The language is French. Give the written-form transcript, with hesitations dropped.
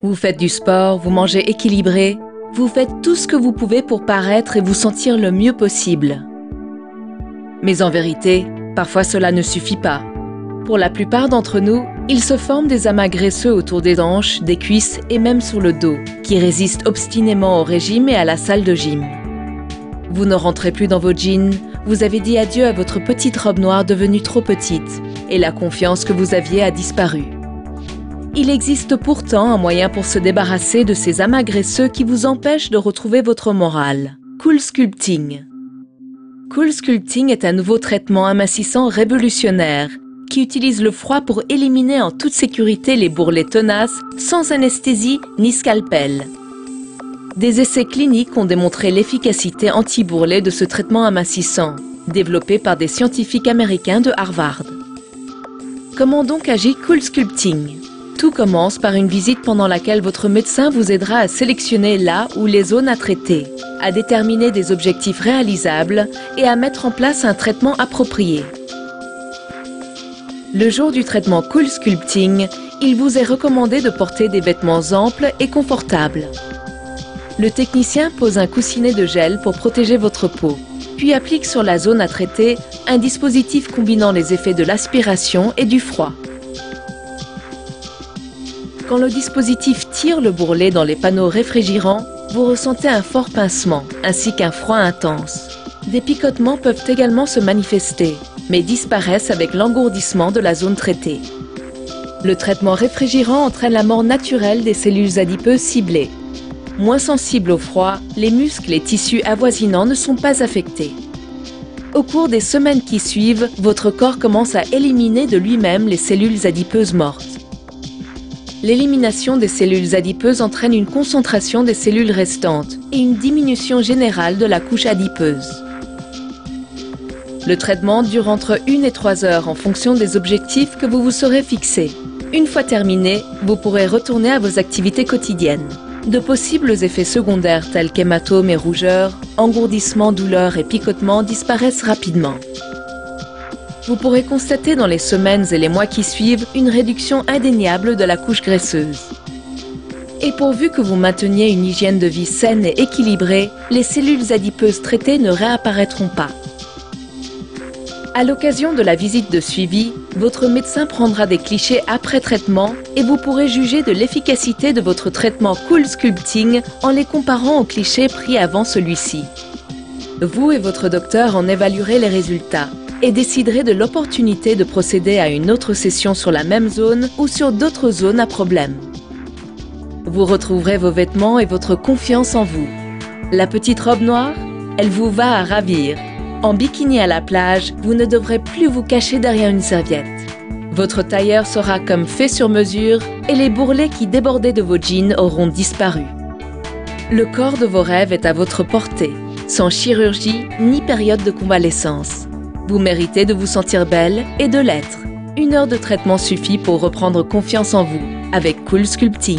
Vous faites du sport, vous mangez équilibré, vous faites tout ce que vous pouvez pour paraître et vous sentir le mieux possible. Mais en vérité, parfois cela ne suffit pas. Pour la plupart d'entre nous, il se forme des amas graisseux autour des hanches, des cuisses et même sur le dos, qui résistent obstinément au régime et à la salle de gym. Vous ne rentrez plus dans vos jeans, vous avez dit adieu à votre petite robe noire devenue trop petite, et la confiance que vous aviez a disparu. Il existe pourtant un moyen pour se débarrasser de ces amas graisseux qui vous empêchent de retrouver votre morale. Cool Sculpting. Cool Sculpting est un nouveau traitement amincissant révolutionnaire qui utilise le froid pour éliminer en toute sécurité les bourrelets tenaces sans anesthésie ni scalpel. Des essais cliniques ont démontré l'efficacité anti-bourrelet de ce traitement amincissant, développé par des scientifiques américains de Harvard. Comment donc agit Cool Sculpting? Tout commence par une visite pendant laquelle votre médecin vous aidera à sélectionner là ou les zones à traiter, à déterminer des objectifs réalisables et à mettre en place un traitement approprié. Le jour du traitement Cool Sculpting, il vous est recommandé de porter des vêtements amples et confortables. Le technicien pose un coussinet de gel pour protéger votre peau, puis applique sur la zone à traiter un dispositif combinant les effets de l'aspiration et du froid. Quand le dispositif tire le bourrelet dans les panneaux réfrigérants, vous ressentez un fort pincement ainsi qu'un froid intense. Des picotements peuvent également se manifester, mais disparaissent avec l'engourdissement de la zone traitée. Le traitement réfrigérant entraîne la mort naturelle des cellules adipeuses ciblées. Moins sensibles au froid, les muscles et tissus avoisinants ne sont pas affectés. Au cours des semaines qui suivent, votre corps commence à éliminer de lui-même les cellules adipeuses mortes. L'élimination des cellules adipeuses entraîne une concentration des cellules restantes et une diminution générale de la couche adipeuse. Le traitement dure entre 1 et 3 heures en fonction des objectifs que vous vous serez fixés. Une fois terminé, vous pourrez retourner à vos activités quotidiennes. De possibles effets secondaires tels qu'hématomes et rougeurs, engourdissements, douleurs et picotements disparaissent rapidement. Vous pourrez constater dans les semaines et les mois qui suivent une réduction indéniable de la couche graisseuse. Et pourvu que vous mainteniez une hygiène de vie saine et équilibrée, les cellules adipeuses traitées ne réapparaîtront pas. À l'occasion de la visite de suivi, votre médecin prendra des clichés après traitement et vous pourrez juger de l'efficacité de votre traitement Cool Sculpting en les comparant aux clichés pris avant celui-ci. Vous et votre docteur en évaluerez les résultats et déciderez de l'opportunité de procéder à une autre session sur la même zone ou sur d'autres zones à problème. Vous retrouverez vos vêtements et votre confiance en vous. La petite robe noire, elle vous va à ravir. En bikini à la plage, vous ne devrez plus vous cacher derrière une serviette. Votre tailleur sera comme fait sur mesure et les bourrelets qui débordaient de vos jeans auront disparu. Le corps de vos rêves est à votre portée, sans chirurgie ni période de convalescence. Vous méritez de vous sentir belle et de l'être. 1 heure de traitement suffit pour reprendre confiance en vous avec Cool Sculpting.